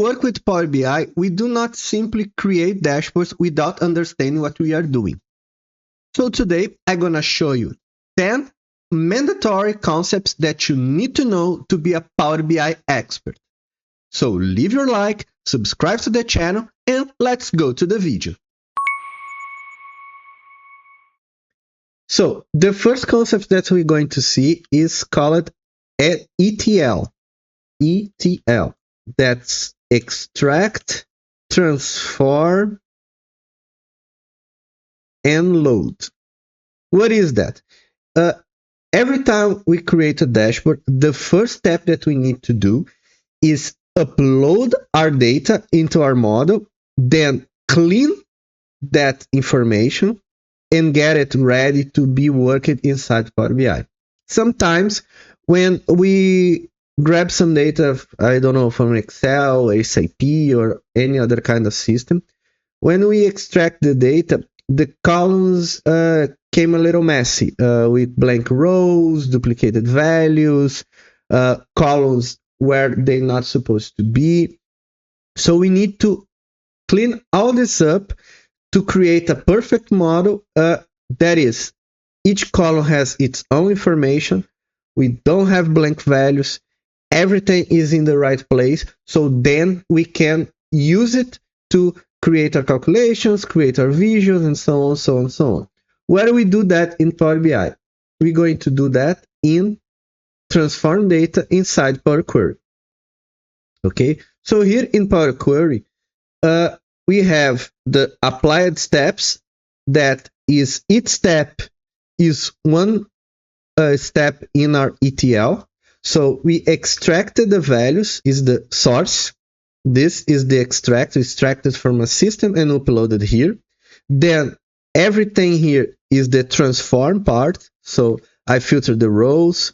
work with Power BI, we do not simply create dashboards without understanding what we are doing. So today, I'm going to show you 10 mandatory concepts that you need to know to be a Power BI expert. So leave your like, subscribe to the channel, and let's go to the video. So the first concept that we're going to see is called ETL. ETL. That's extract, transform, and load. What is that? Every time we create a dashboard, the first step that we need to do is upload our data into our model, then clean that information and get it ready to be worked inside Power BI. Sometimes when we grab some data, I don't know, from Excel, SAP, or any other kind of system, when we extract the data, the columns came a little messy with blank rows, duplicated values, columns where they're not supposed to be. So we need to clean all this up to create a perfect model. That is, each column has its own information. We don't have blank values. Everything is in the right place. So then we can use it to create our calculations, create our visuals, and so on, so on, so on. Where do we do that in Power BI? We're going to do that in transform data inside Power Query. Okay, so here in Power Query, we have the applied steps. That is, each step is one step in our ETL. So we extracted the values, is the source. This is the extracted from a system and uploaded here. Then everything here is the transform part. So I filtered the rows,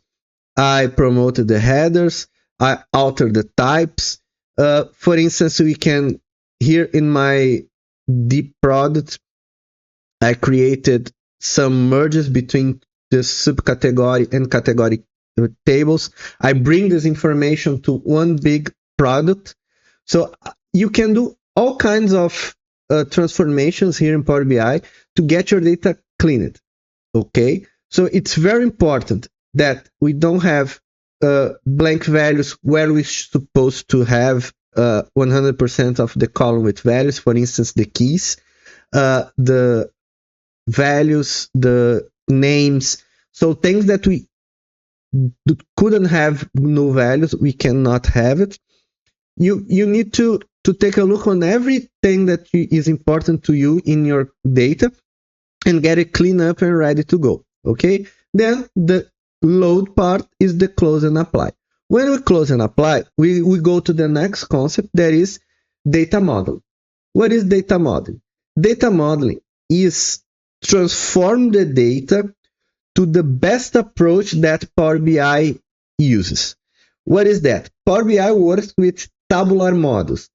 I promoted the headers, I altered the types. For instance, we can, here in my deep product, I created some merges between the subcategory and category tables. I bring this information to one big product. So you can do all kinds of transformations here in Power BI to get your data cleaned. Okay, so it's very important that we don't have blank values where we're supposed to have 100% of the column with values. For instance, the keys, the values, the names. So things that we couldn't have no values, we cannot have it. You need to take a look on everything that is important to you in your data and get it cleaned up and ready to go. Okay, then the load part is the close and apply. When we close and apply, we go to the next concept, that is data modeling. What is data modeling? Data modeling is transform the data to the best approach that Power BI uses. What is that? Power BI works with tabular models.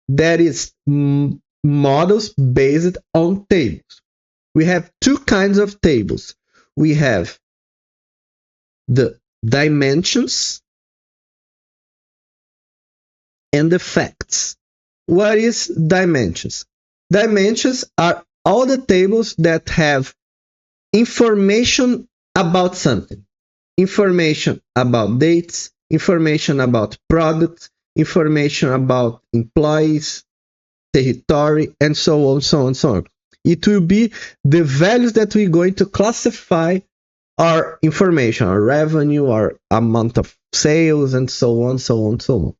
That is, models based on tables. We have two kinds of tables. We have the dimensions and the facts. What is dimensions? Dimensions are all the tables that have information about something. Information about dates, information about products, information about employees, territory, and so on, so on, so on. It will be the values that we're going to classify our information, our revenue, our amount of sales, and so on, so on, so on.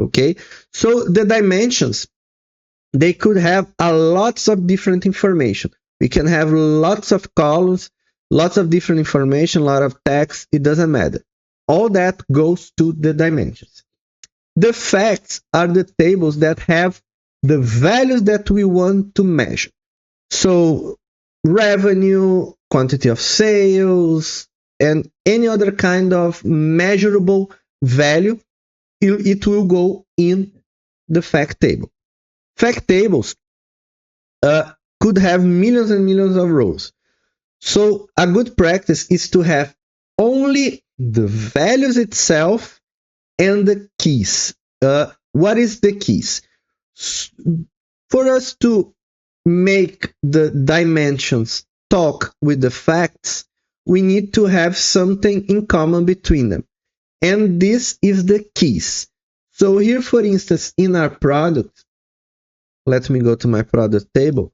Okay, so the dimensions, they could have lots of different information. We can have lots of columns, lots of different information, a lot of text, it doesn't matter. All that goes to the dimensions. The facts are the tables that have the values that we want to measure. So revenue, quantity of sales, and any other kind of measurable value, it will go in the fact table. Fact tables could have millions and millions of rows. So a good practice is to have only the values itself and the keys. what is the keys? For us to make the dimensions talk with the facts, we need to have something in common between them. And this is the keys. So here, for instance, in our product, let me go to my product table.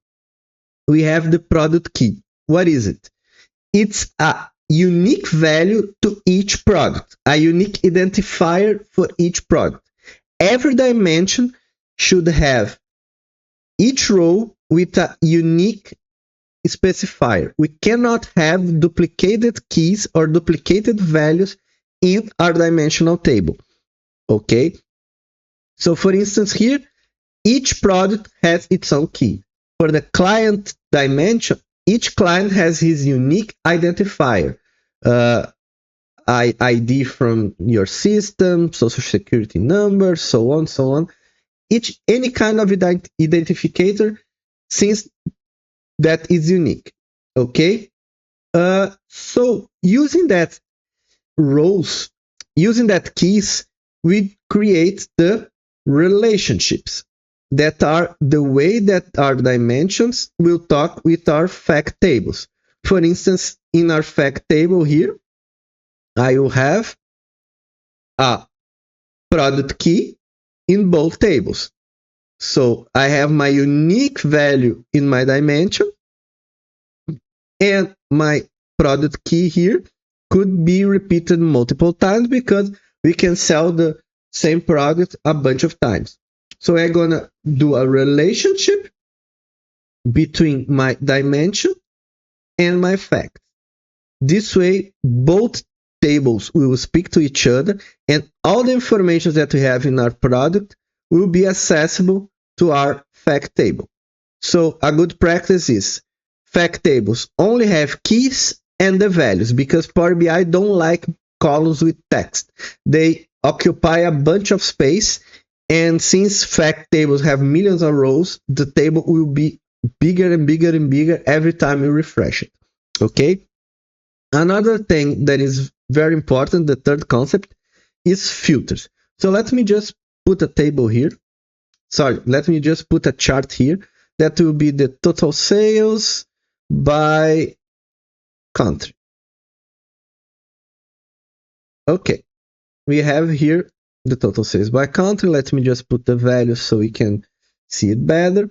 We have the product key. What is it? It's a unique value to each product, a unique identifier for each product. Every dimension should have each row with a unique specifier. We cannot have duplicated keys or duplicated values in our dimensional table. Okay? So for instance here, each product has its own key. For the client dimension, each client has his unique identifier. ID from your system, social security number, so on, so on. Any kind of identificator, since that is unique. Okay? So using that rows, using that keys, we create the relationships that are the way that our dimensions will talk with our fact tables. For instance, in our fact table here, I will have a product key in both tables. So I have my unique value in my dimension, and my product key here could be repeated multiple times because we can sell the same product a bunch of times. So I'm going to do a relationship between my dimension and my fact. This way, both tables will speak to each other, and all the information that we have in our product will be accessible to our fact table. So a good practice is fact tables only have keys and the values, because Power BI don't like columns with text. They occupy a bunch of space, and since fact tables have millions of rows, the table will be bigger and bigger and bigger every time you refresh it. Okay? Another thing that is very important, the third concept, is filters. So let me just put a table here. Sorry, let me just put a chart here. That will be the total sales by country. Okay, we have here the total sales by country. Let me just put the value so we can see it better.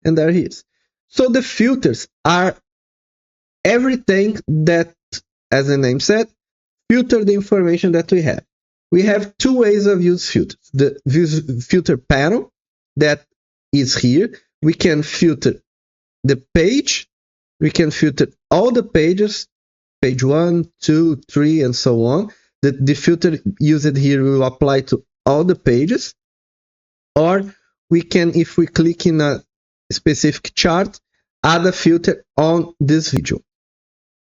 And there it is. So the filters are everything that, as the name said, filter the information that we have. We have two ways of use filters. The filter panel that is here. We can filter the page. We can filter all the pages, page 1, 2, 3, and so on. The filter used here will apply to all the pages. Or we can, if we click in a specific chart, add a filter on this visual.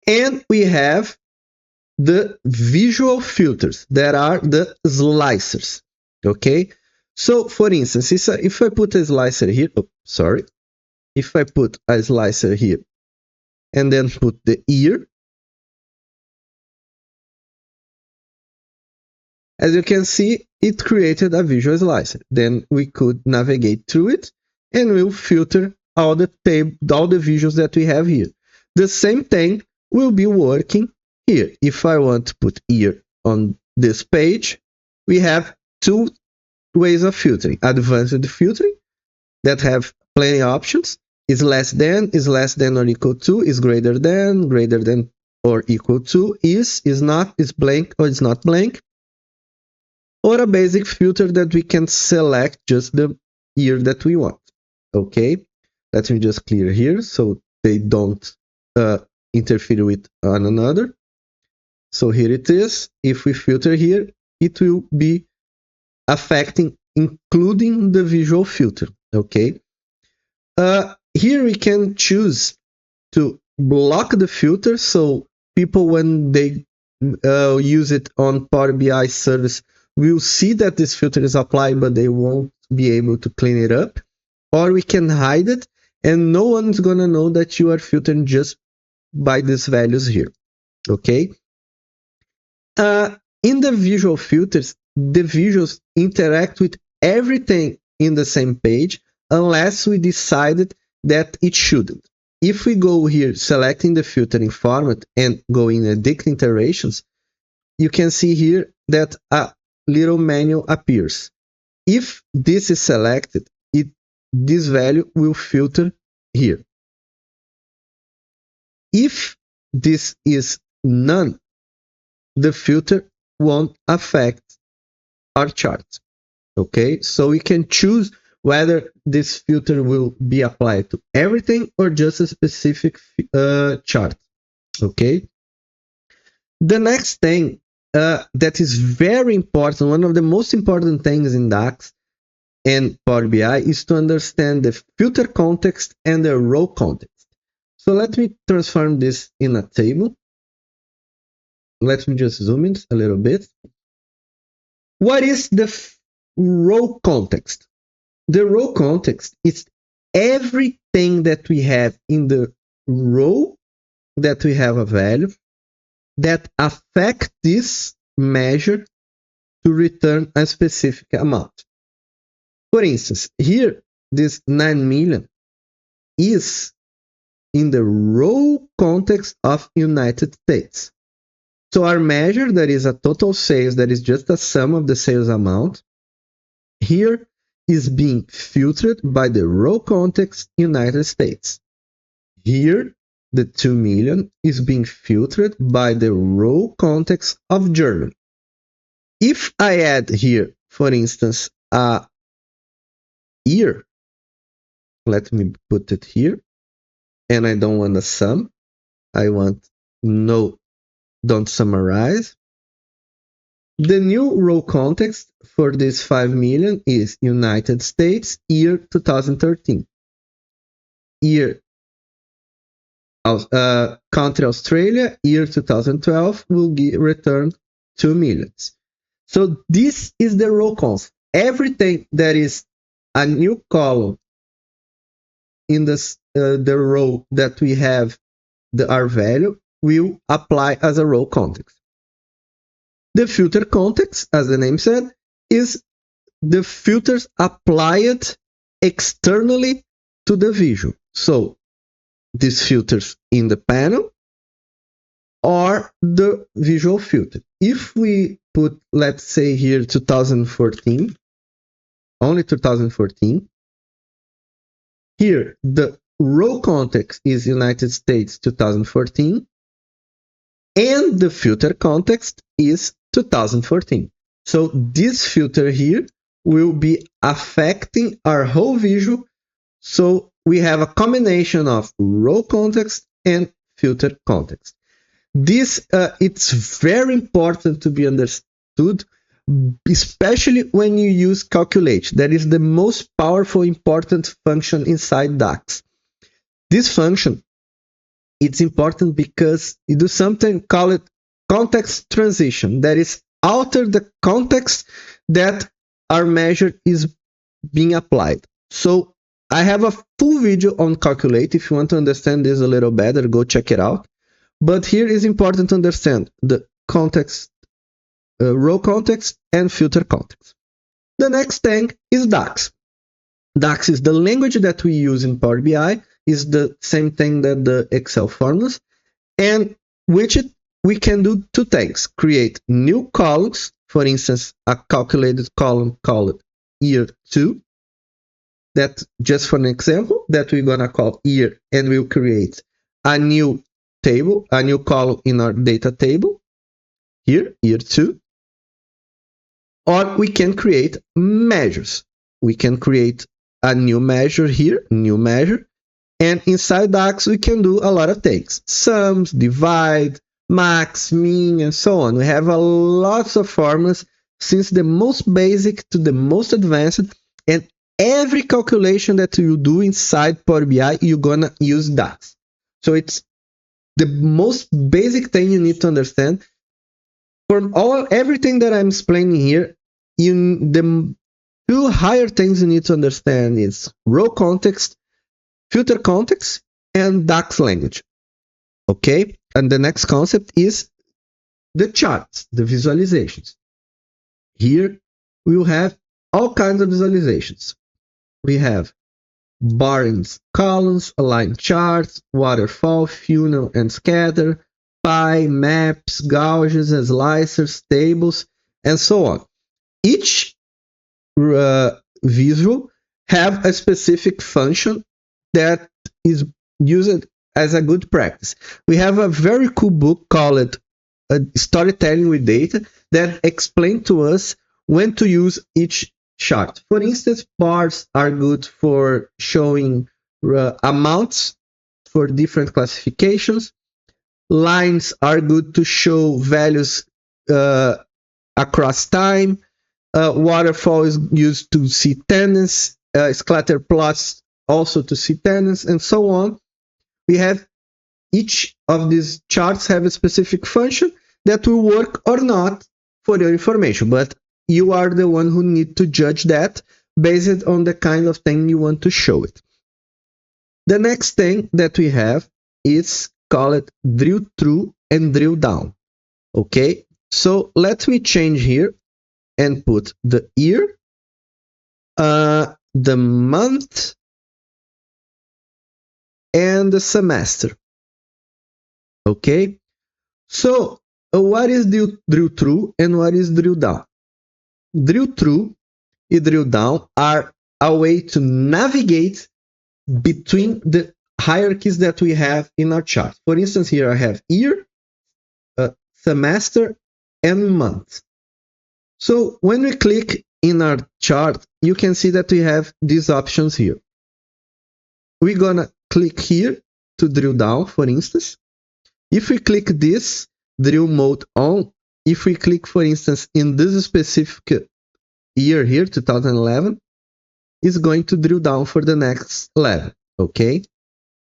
And we have the visual filters that are the slicers. Okay, so for instance, if I put a slicer here, if I put a slicer here and then put the year, as you can see, it created a visual slicer. Then we could navigate through it and we'll filter all the visuals that we have here. The same thing will be working here. If I want to put year on this page, we have two ways of filtering. Advanced filtering that have plenty of options. Is less than or equal to, is greater than or equal to, is not, is blank or is not blank. Or a basic filter that we can select just the year that we want. Okay, let me just clear here so they don't interfere with one another. So here it is. If we filter here, it will be affecting, including the visual filter. Okay. Here we can choose to block the filter, so people, when they use it on Power BI service, will see that this filter is applied, but they won't be able to clean it up. Or we can hide it, and no one's gonna know that you are filtering just by these values here. Okay. In the visual filters, the visuals interact with everything in the same page unless we decided that it shouldn't. If we go here selecting the filtering format and go in edit iterations, you can see here that a little menu appears. If this is selected, this value will filter here. If this is none, the filter won't affect our chart. Okay, so we can choose whether this filter will be applied to everything or just a specific chart. Okay, the next thing that is very important, one of the most important things in DAX and Power BI, is to understand the filter context and the row context. So let me transform this in a table. Let me just zoom in a little bit. What is the row context? The row context is everything that we have in the row that we have a value that affect this measure to return a specific amount. For instance, here, this 9 million is in the row context of United States. So our measure, that is a total sales, that is just a sum of the sales amount, here is being filtered by the row context United States. Here, the 2 million is being filtered by the row context of Germany. If I add here, for instance, a year, let me put it here, and I don't want a sum, I want no, don't summarize. The new row context for this 5 million is United States, year 2013. Year country Australia, year 2012 will return 2 millions. So this is the row context. Everything that is a new column in this, the row that we have our value will apply as a row context. The filter context, as the name said, is the filters applied externally to the visual. So these filters in the panel or the visual filter. If we put, let's say here 2014, only 2014, here the row context is United States 2014 and the filter context is 2014. So this filter here will be affecting our whole visual. So we have a combination of row context and filter context. This it's very important to be understood, especially when you use calculate. That is the most powerful, important function inside DAX. This function, it's important because you do something called context transition. That is, alter the context that our measure is being applied. So I have a full video on calculate. If you want to understand this a little better, go check it out. But here is important to understand the context, row context and filter context. The next thing is DAX. DAX is the language that we use in Power BI, is the same thing that the Excel formulas, and which we can do two things: create new columns, for instance, a calculated column called year 2, that just for an example, that we're gonna call year, and we'll create a new table, a new column in our data table, here, year 2. Or we can create measures. We can create a new measure here, new measure, and inside DAX we can do a lot of things: sums, divide, max, mean, and so on. We have a lots of formulas, since the most basic to the most advanced, and every calculation that you do inside Power BI, you're gonna use DAX. So it's the most basic thing you need to understand. For everything that I'm explaining here, the two higher things you need to understand is row context, filter context, and DAX language. Okay, and the next concept is the charts, the visualizations. Here we will have all kinds of visualizations. We have bars, columns, align charts, waterfall, funnel and scatter, pie, maps, gauges, slicers, tables, and so on. Each visual have a specific function that is used as a good practice. We have a very cool book called Storytelling with Data that explains to us when to use each chart. For instance, bars are good for showing amounts for different classifications. Lines are good to show values across time. Waterfall is used to see tendencies. Scatter plots also to see tendencies, and so on. We have each of these charts have a specific function that will work or not for your information, but you are the one who need to judge that based on the kind of thing you want to show it. The next thing that we have is called drill through and drill down. Okay, so let me change here and put the year, the month, and the semester. Okay, so what is drill through and what is drill down? Drill through and drill down are a way to navigate between the hierarchies that we have in our chart. For instance, here I have year, semester, and month. So when we click in our chart, you can see that we have these options here. We're gonna click here to drill down, for instance. If we click this, drill mode on, if we click, for instance, in this specific year here, 2011, it's going to drill down for the next level, okay?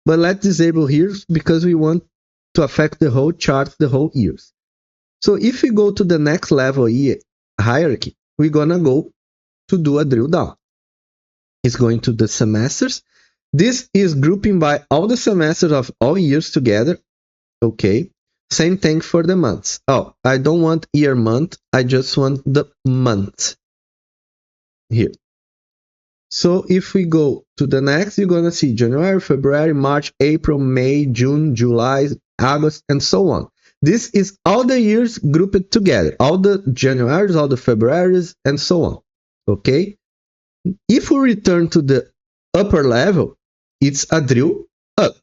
But let's disable here because we want to affect the whole chart, the whole years. So if we go to the next level hierarchy, we're gonna go to do a drill down. It's going to the semesters. This is grouping by all the semesters of all years together. Okay, same thing for the months. Oh, I don't want year month, I just want the month here. So if we go to the next, you're gonna see January, February, March, April, May, June, July, August, and so on. This is all the years grouped together, all the Januaries, all the Februaries, and so on. Okay, if we return to the upper level, it's a drill up.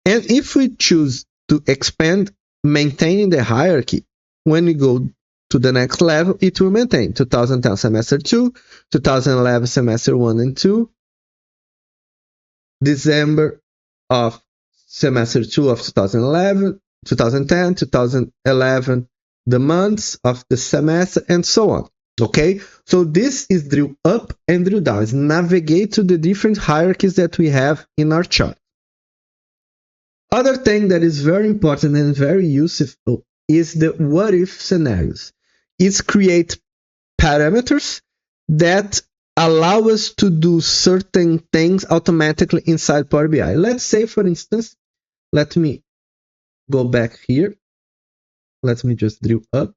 And if we choose to expand, maintaining the hierarchy, when we go to the next level, it will maintain 2010 semester 2, 2011 semester 1 and 2, December of semester 2 of 2011, 2010, 2011, the months of the semester, and so on. Okay, so this is drill up and drill down. It's navigate to the different hierarchies that we have in our chart. Other thing that is very important and very useful is the what if scenarios. It's create parameters that allow us to do certain things automatically inside Power BI. Let's say, for instance, let me go back here. Let me just drill up.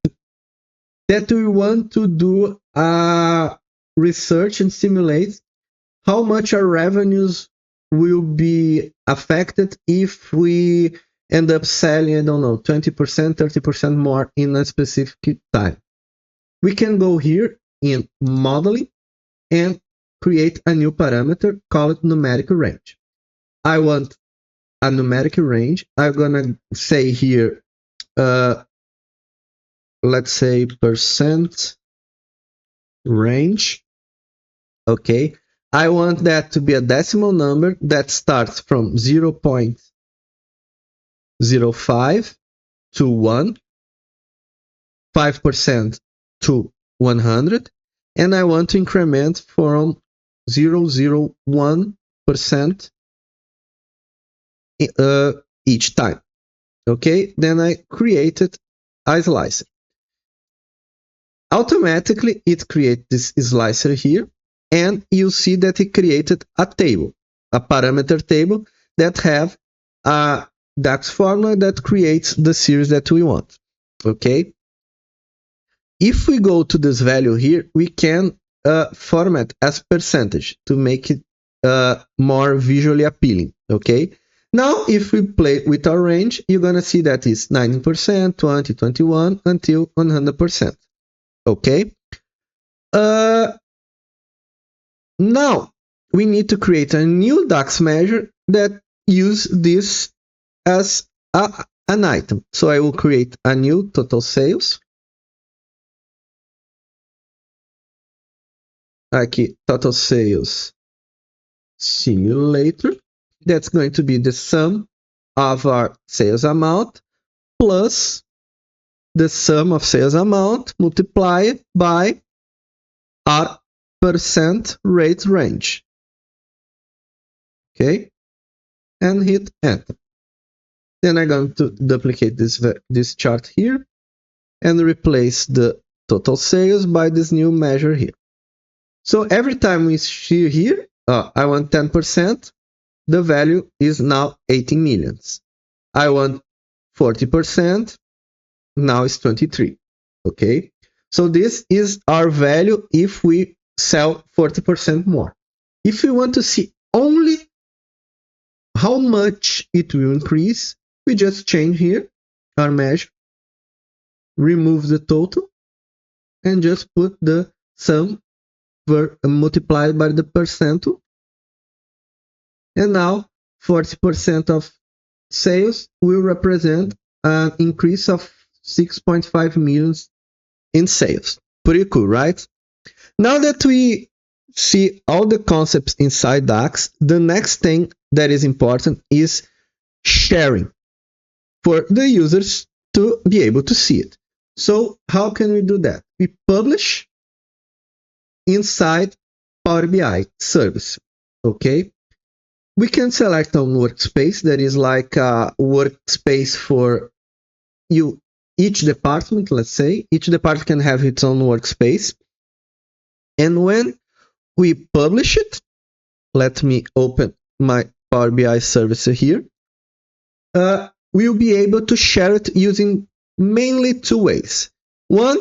That we want to do a research and simulate how much our revenues will be affected if we end up selling, I don't know, 20%, 30% more in a specific time. We can go here in modeling and create a new parameter called numeric range. I want a numeric range. I'm gonna say here, let's say percent range. Okay, I want that to be a decimal number that starts from 0.05 to 1, 5% to 100, and I want to increment from 0.01% each time. Okay, then I created a slicer. Automatically, it creates this slicer here, and you see that it created a table, a parameter table that have a DAX formula that creates the series that we want. Okay. If we go to this value here, we can format as percentage to make it more visually appealing. Okay. Now, if we play with our range, you're gonna see that it's 19%, 20, 21 until 100%. Okay. Now we need to create a new DAX measure that use this as an item. So I will create a new total sales. Aqui, total sales simulator. That's going to be the sum of our sales amount plus the sum of sales amount multiplied by our percent rate range. Okay, and hit enter. Then I'm going to duplicate this chart here and replace the total sales by this new measure here. So every time we see here, I want 10%, the value is now 18 millions. I want 40%, now it's 23. Okay, so this is our value if we sell 40% more. If we want to see only how much it will increase, we just change here our measure, remove the total, and just put the sum multiplied by the percentile. And now 40% of sales will represent an increase of 6.5 million in sales. Pretty cool, right? Now that we see all the concepts inside DAX, the next thing that is important is sharing for the users to be able to see it. So how can we do that? We publish inside Power BI service. Okay, we can select on workspace. That is like a workspace for you. Each department, let's say, each department can have its own workspace. And when we publish it, let me open my Power BI service here. We'll be able to share it using mainly two ways. One,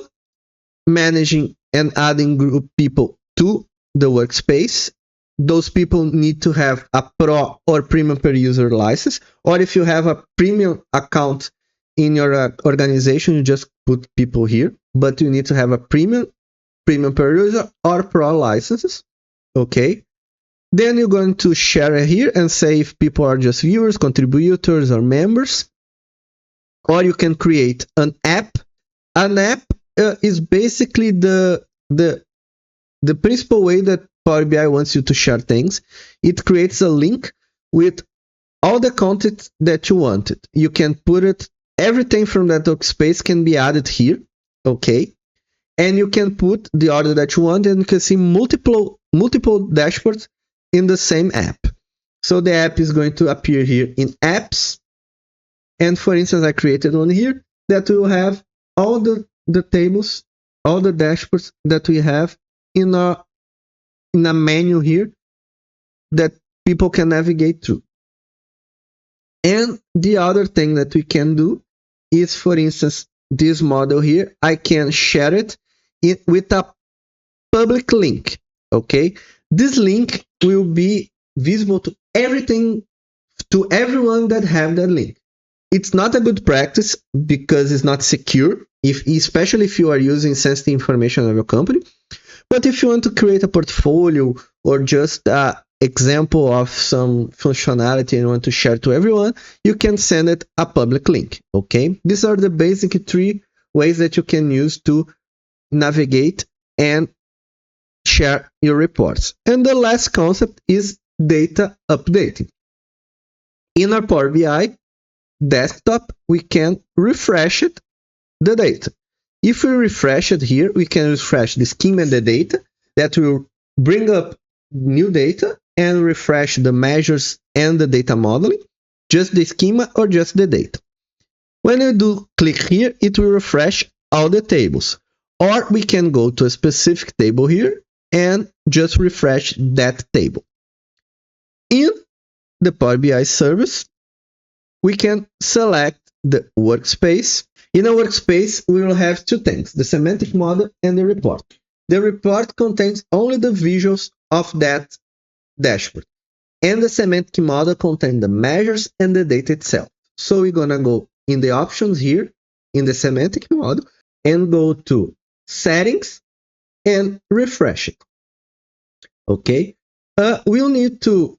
managing and adding group people to the workspace. Those people need to have a pro or premium per user license, or if you have a premium account in your organization, you just put people here, but you need to have a premium per user or pro licenses. Okay, then you're going to share it here and say if people are just viewers, contributors, or members. Or you can create an app. An app is basically the principal way that Power BI wants you to share things. It creates a link with all the content that you wanted. You can put it, everything from that workspace can be added here. Okay, and you can put the order that you want, and you can see multiple dashboards in the same app. So the app is going to appear here in apps. And for instance, I created one here that will have all the tables, all the dashboards that we have in a menu here that people can navigate through. And the other thing that we can do is, for instance, this model here, I can share it with a public link. Okay, this link will be visible to everyone that have that link. It's not a good practice because it's not secure, especially if you are using sensitive information of your company. But if you want to create a portfolio or just an example of some functionality and want to share to everyone, you can send it a public link. Okay, these are the basic three ways that you can use to navigate and share your reports. And the last concept is data updating. In our Power BI desktop, we can refresh the data. If we refresh it here, we can refresh the schema and the data. That will bring up new data and refresh the measures and the data modeling, just the schema or just the data. When you do click here, it will refresh all the tables. Or we can go to a specific table here and just refresh that table. In the Power BI service, we can select the workspace. In a workspace, we will have two things, the semantic model and the report. the report contains only the visuals of that dashboard. And the semantic model contains the measures and the data itself. So we're going to go in the options here in the semantic model and go to settings and refresh it. Okay. We'll need to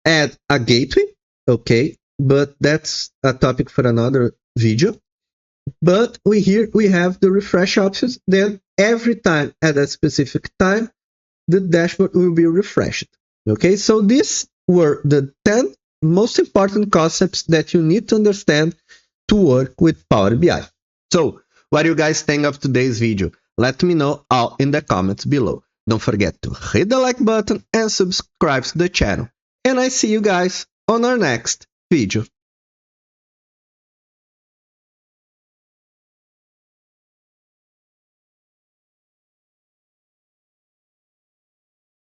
add a gateway. Okay. But that's a topic for another video. But here we have the refresh options. Then every time at a specific time, the dashboard will be refreshed. Okay, so these were the 10 most important concepts that you need to understand to work with Power BI. So, what do you guys think of today's video? Let me know all in the comments below. Don't forget to hit the like button and subscribe to the channel. And I see you guys on our next video.